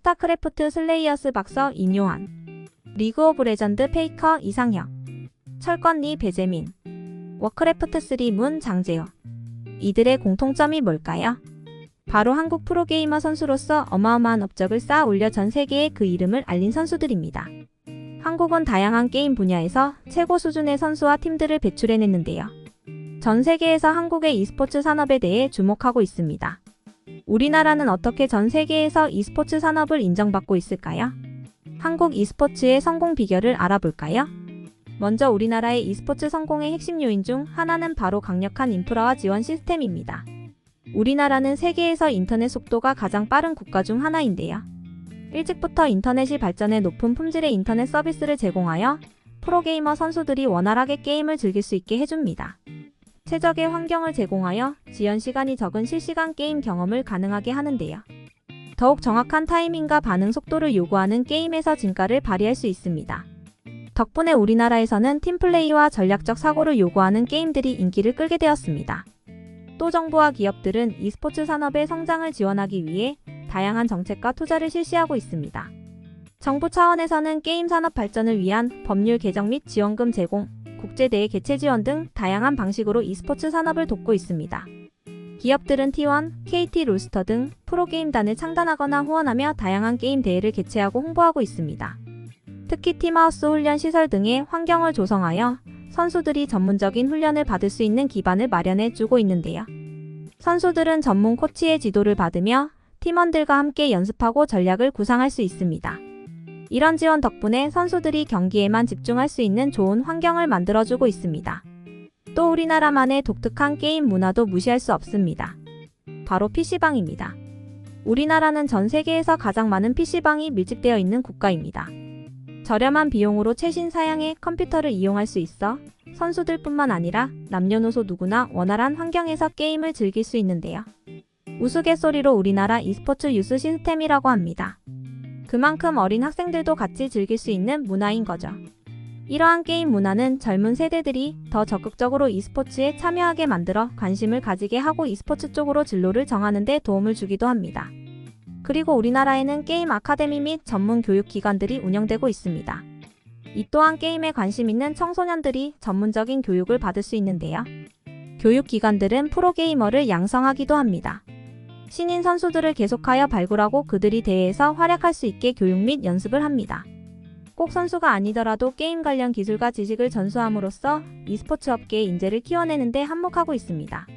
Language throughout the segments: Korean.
스타크래프트 슬레이어스 박서 임요한, 리그 오브 레전드 페이커 이상혁, 철권리 배재민, 워크래프트 3 문 장재호. 이들의 공통점이 뭘까요? 바로 한국 프로게이머 선수로서 어마어마한 업적을 쌓아 올려 전 세계에 그 이름을 알린 선수들입니다. 한국은 다양한 게임 분야에서 최고 수준의 선수와 팀들을 배출해냈는데요. 전 세계에서 한국의 e스포츠 산업에 대해 주목하고 있습니다. 우리나라는 어떻게 전 세계에서 e스포츠 산업을 인정받고 있을까요? 한국 e스포츠의 성공 비결을 알아볼까요? 먼저 우리나라의 e스포츠 성공의 핵심 요인 중 하나는 바로 강력한 인프라와 지원 시스템입니다. 우리나라는 세계에서 인터넷 속도가 가장 빠른 국가 중 하나인데요. 일찍부터 인터넷이 발전해 높은 품질의 인터넷 서비스를 제공하여 프로게이머 선수들이 원활하게 게임을 즐길 수 있게 해줍니다. 최적의 환경을 제공하여 지연 시간이 적은 실시간 게임 경험을 가능하게 하는데요. 더욱 정확한 타이밍과 반응 속도를 요구하는 게임에서 진가를 발휘할 수 있습니다. 덕분에 우리나라에서는 팀플레이와 전략적 사고를 요구하는 게임들이 인기를 끌게 되었습니다. 또 정부와 기업들은 e스포츠 산업의 성장을 지원하기 위해 다양한 정책과 투자를 실시하고 있습니다. 정부 차원에서는 게임 산업 발전을 위한 법률 개정 및 지원금 제공, 국제대회 개최 지원 등 다양한 방식으로 e스포츠 산업을 돕고 있습니다. 기업들은 T1, KT 롤스터 등 프로게임단을 창단하거나 후원하며 다양한 게임 대회를 개최하고 홍보하고 있습니다. 특히 팀하우스 훈련 시설 등의 환경을 조성하여 선수들이 전문적인 훈련을 받을 수 있는 기반을 마련해 주고 있는데요. 선수들은 전문 코치의 지도를 받으며 팀원들과 함께 연습하고 전략을 구상할 수 있습니다. 이런 지원 덕분에 선수들이 경기에만 집중할 수 있는 좋은 환경을 만들어주고 있습니다. 또 우리나라만의 독특한 게임 문화도 무시할 수 없습니다. 바로 PC방입니다. 우리나라는 전 세계에서 가장 많은 PC방이 밀집되어 있는 국가입니다. 저렴한 비용으로 최신 사양의 컴퓨터를 이용할 수 있어 선수들뿐만 아니라 남녀노소 누구나 원활한 환경에서 게임을 즐길 수 있는데요. 우스갯소리로 우리나라 e스포츠 유스 시스템이라고 합니다. 그만큼 어린 학생들도 같이 즐길 수 있는 문화인 거죠. 이러한 게임 문화는 젊은 세대들이 더 적극적으로 e스포츠에 참여하게 만들어 관심을 가지게 하고 e스포츠 쪽으로 진로를 정하는 데 도움을 주기도 합니다. 그리고 우리나라에는 게임 아카데미 및 전문 교육기관들이 운영되고 있습니다. 이 또한 게임에 관심 있는 청소년들이 전문적인 교육을 받을 수 있는데요. 교육기관들은 프로게이머를 양성하기도 합니다. 신인 선수들을 계속하여 발굴하고 그들이 대회에서 활약할 수 있게 교육 및 연습을 합니다. 꼭 선수가 아니더라도 게임 관련 기술과 지식을 전수함으로써 e스포츠 업계의 인재를 키워내는 데 한몫하고 있습니다.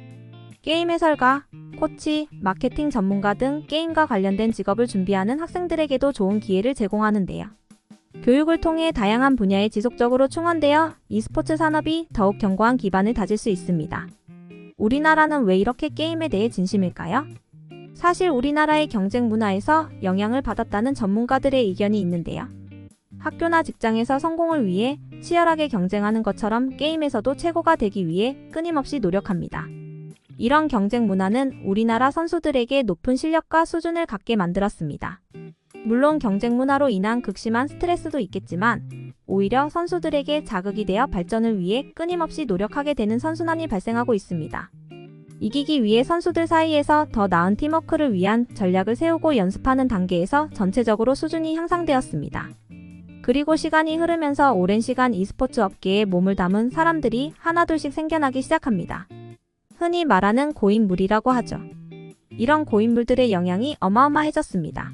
게임 해설가, 코치, 마케팅 전문가 등 게임과 관련된 직업을 준비하는 학생들에게도 좋은 기회를 제공하는데요. 교육을 통해 다양한 분야에 지속적으로 충원되어 e스포츠 산업이 더욱 견고한 기반을 다질 수 있습니다. 우리나라는 왜 이렇게 게임에 대해 진심일까요? 사실 우리나라의 경쟁 문화에서 영향을 받았다는 전문가들의 의견이 있는데요. 학교나 직장에서 성공을 위해 치열하게 경쟁하는 것처럼 게임에서도 최고가 되기 위해 끊임없이 노력합니다. 이런 경쟁 문화는 우리나라 선수들에게 높은 실력과 수준을 갖게 만들었습니다. 물론 경쟁 문화로 인한 극심한 스트레스도 있겠지만 오히려 선수들에게 자극이 되어 발전을 위해 끊임없이 노력하게 되는 선순환이 발생하고 있습니다. 이기기 위해 선수들 사이에서 더 나은 팀워크를 위한 전략을 세우고 연습하는 단계에서 전체적으로 수준이 향상되었습니다. 그리고 시간이 흐르면서 오랜 시간 e스포츠 업계에 몸을 담은 사람들이 하나둘씩 생겨나기 시작합니다. 흔히 말하는 고인물이라고 하죠. 이런 고인물들의 영향이 어마어마해졌습니다.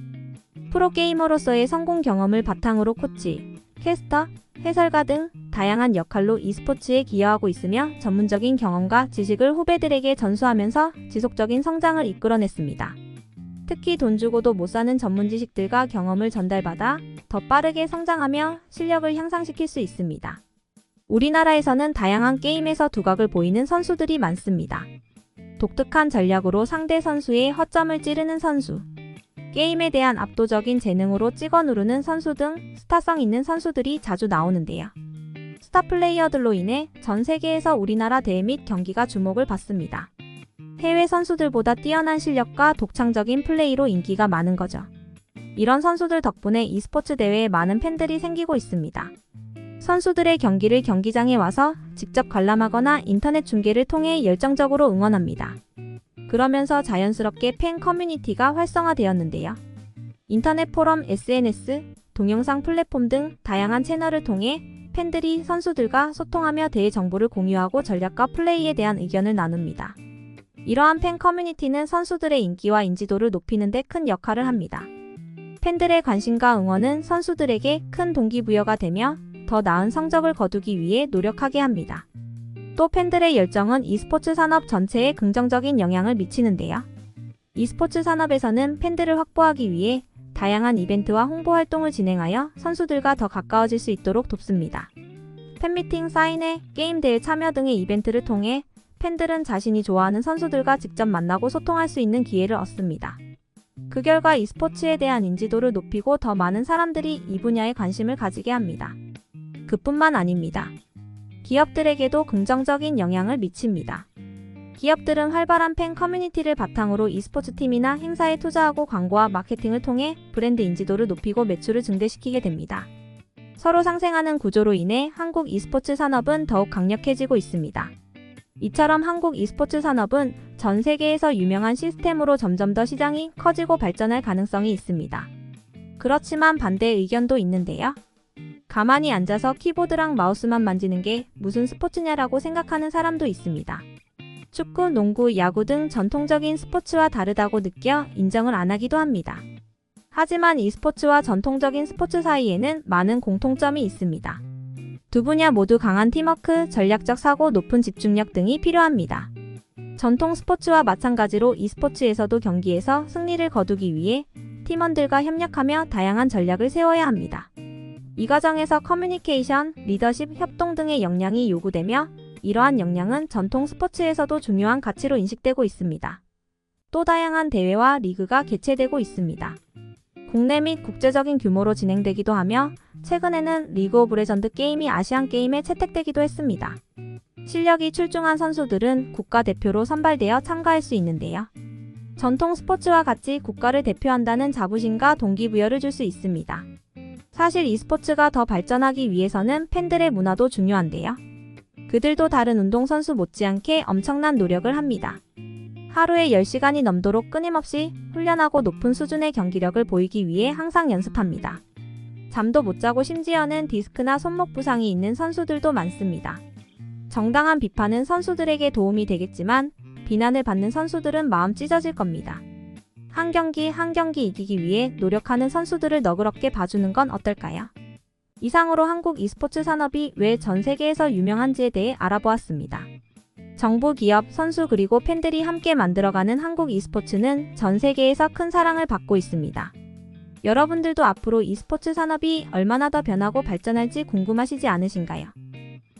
프로게이머로서의 성공 경험을 바탕으로 코치, 캐스터, 해설가 등 다양한 역할로 e스포츠에 기여하고 있으며 전문적인 경험과 지식을 후배들에게 전수하면서 지속적인 성장을 이끌어냈습니다. 특히 돈 주고도 못 사는 전문 지식들과 경험을 전달받아 더 빠르게 성장하며 실력을 향상시킬 수 있습니다. 우리나라에서는 다양한 게임에서 두각을 보이는 선수들이 많습니다. 독특한 전략으로 상대 선수의 허점을 찌르는 선수, 게임에 대한 압도적인 재능으로 찍어 누르는 선수 등 스타성 있는 선수들이 자주 나오는데요. 스타 플레이어들로 인해 전 세계에서 우리나라 대회 및 경기가 주목을 받습니다. 해외 선수들보다 뛰어난 실력과 독창적인 플레이로 인기가 많은 거죠. 이런 선수들 덕분에 e스포츠 대회에 많은 팬들이 생기고 있습니다. 선수들의 경기를 경기장에 와서 직접 관람하거나 인터넷 중계를 통해 열정적으로 응원합니다. 그러면서 자연스럽게 팬 커뮤니티가 활성화되었는데요. 인터넷 포럼, SNS, 동영상 플랫폼 등 다양한 채널을 통해 팬들이 선수들과 소통하며 대회 정보를 공유하고 전략과 플레이에 대한 의견을 나눕니다. 이러한 팬 커뮤니티는 선수들의 인기와 인지도를 높이는 데 큰 역할을 합니다. 팬들의 관심과 응원은 선수들에게 큰 동기부여가 되며 더 나은 성적을 거두기 위해 노력하게 합니다. 또 팬들의 열정은 e스포츠 산업 전체에 긍정적인 영향을 미치는데요. e스포츠 산업에서는 팬들을 확보하기 위해 다양한 이벤트와 홍보 활동을 진행하여 선수들과 더 가까워질 수 있도록 돕습니다. 팬미팅, 사인회, 게임 대회 참여 등의 이벤트를 통해 팬들은 자신이 좋아하는 선수들과 직접 만나고 소통할 수 있는 기회를 얻습니다. 그 결과 e스포츠에 대한 인지도를 높이고 더 많은 사람들이 이 분야에 관심을 가지게 합니다. 그뿐만 아닙니다. 기업들에게도 긍정적인 영향을 미칩니다. 기업들은 활발한 팬 커뮤니티를 바탕으로 e스포츠 팀이나 행사에 투자하고 광고와 마케팅을 통해 브랜드 인지도를 높이고 매출을 증대시키게 됩니다. 서로 상생하는 구조로 인해 한국 e스포츠 산업은 더욱 강력해지고 있습니다. 이처럼 한국 e스포츠 산업은 전 세계에서 유명한 시스템으로 점점 더 시장이 커지고 발전할 가능성이 있습니다. 그렇지만 반대 의견도 있는데요. 가만히 앉아서 키보드랑 마우스만 만지는 게 무슨 스포츠냐라고 생각하는 사람도 있습니다. 축구, 농구, 야구 등 전통적인 스포츠와 다르다고 느껴 인정을 안 하기도 합니다. 하지만 e스포츠와 전통적인 스포츠 사이에는 많은 공통점이 있습니다. 두 분야 모두 강한 팀워크, 전략적 사고, 높은 집중력 등이 필요합니다. 전통 스포츠와 마찬가지로 e스포츠에서도 경기에서 승리를 거두기 위해 팀원들과 협력하며 다양한 전략을 세워야 합니다. 이 과정에서 커뮤니케이션, 리더십, 협동 등의 역량이 요구되며 이러한 역량은 전통 스포츠에서도 중요한 가치로 인식되고 있습니다. 또 다양한 대회와 리그가 개최되고 있습니다. 국내 및 국제적인 규모로 진행되기도 하며 최근에는 리그 오브 레전드 게임이 아시안 게임에 채택되기도 했습니다. 실력이 출중한 선수들은 국가대표로 선발되어 참가할 수 있는데요. 전통 스포츠와 같이 국가를 대표한다는 자부심과 동기부여를 줄 수 있습니다. 사실 e스포츠가 더 발전하기 위해서는 팬들의 문화도 중요한데요. 그들도 다른 운동선수 못지않게 엄청난 노력을 합니다. 하루에 10시간이 넘도록 끊임없이 훈련하고 높은 수준의 경기력을 보이기 위해 항상 연습합니다. 잠도 못 자고 심지어는 디스크나 손목 부상이 있는 선수들도 많습니다. 정당한 비판은 선수들에게 도움이 되겠지만 비난을 받는 선수들은 마음 찢어질 겁니다. 한 경기 한 경기 이기기 위해 노력하는 선수들을 너그럽게 봐주는 건 어떨까요? 이상으로 한국 e스포츠 산업이 왜 전 세계에서 유명한지에 대해 알아보았습니다. 정부, 기업, 선수 그리고 팬들이 함께 만들어가는 한국 e스포츠는 전 세계에서 큰 사랑을 받고 있습니다. 여러분들도 앞으로 e스포츠 산업이 얼마나 더 변하고 발전할지 궁금하시지 않으신가요?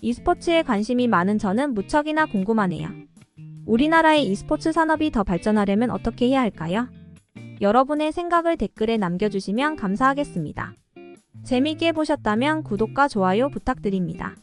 e스포츠에 관심이 많은 저는 무척이나 궁금하네요. 우리나라의 e스포츠 산업이 더 발전하려면 어떻게 해야 할까요? 여러분의 생각을 댓글에 남겨주시면 감사하겠습니다. 재미있게 보셨다면 구독과 좋아요 부탁드립니다.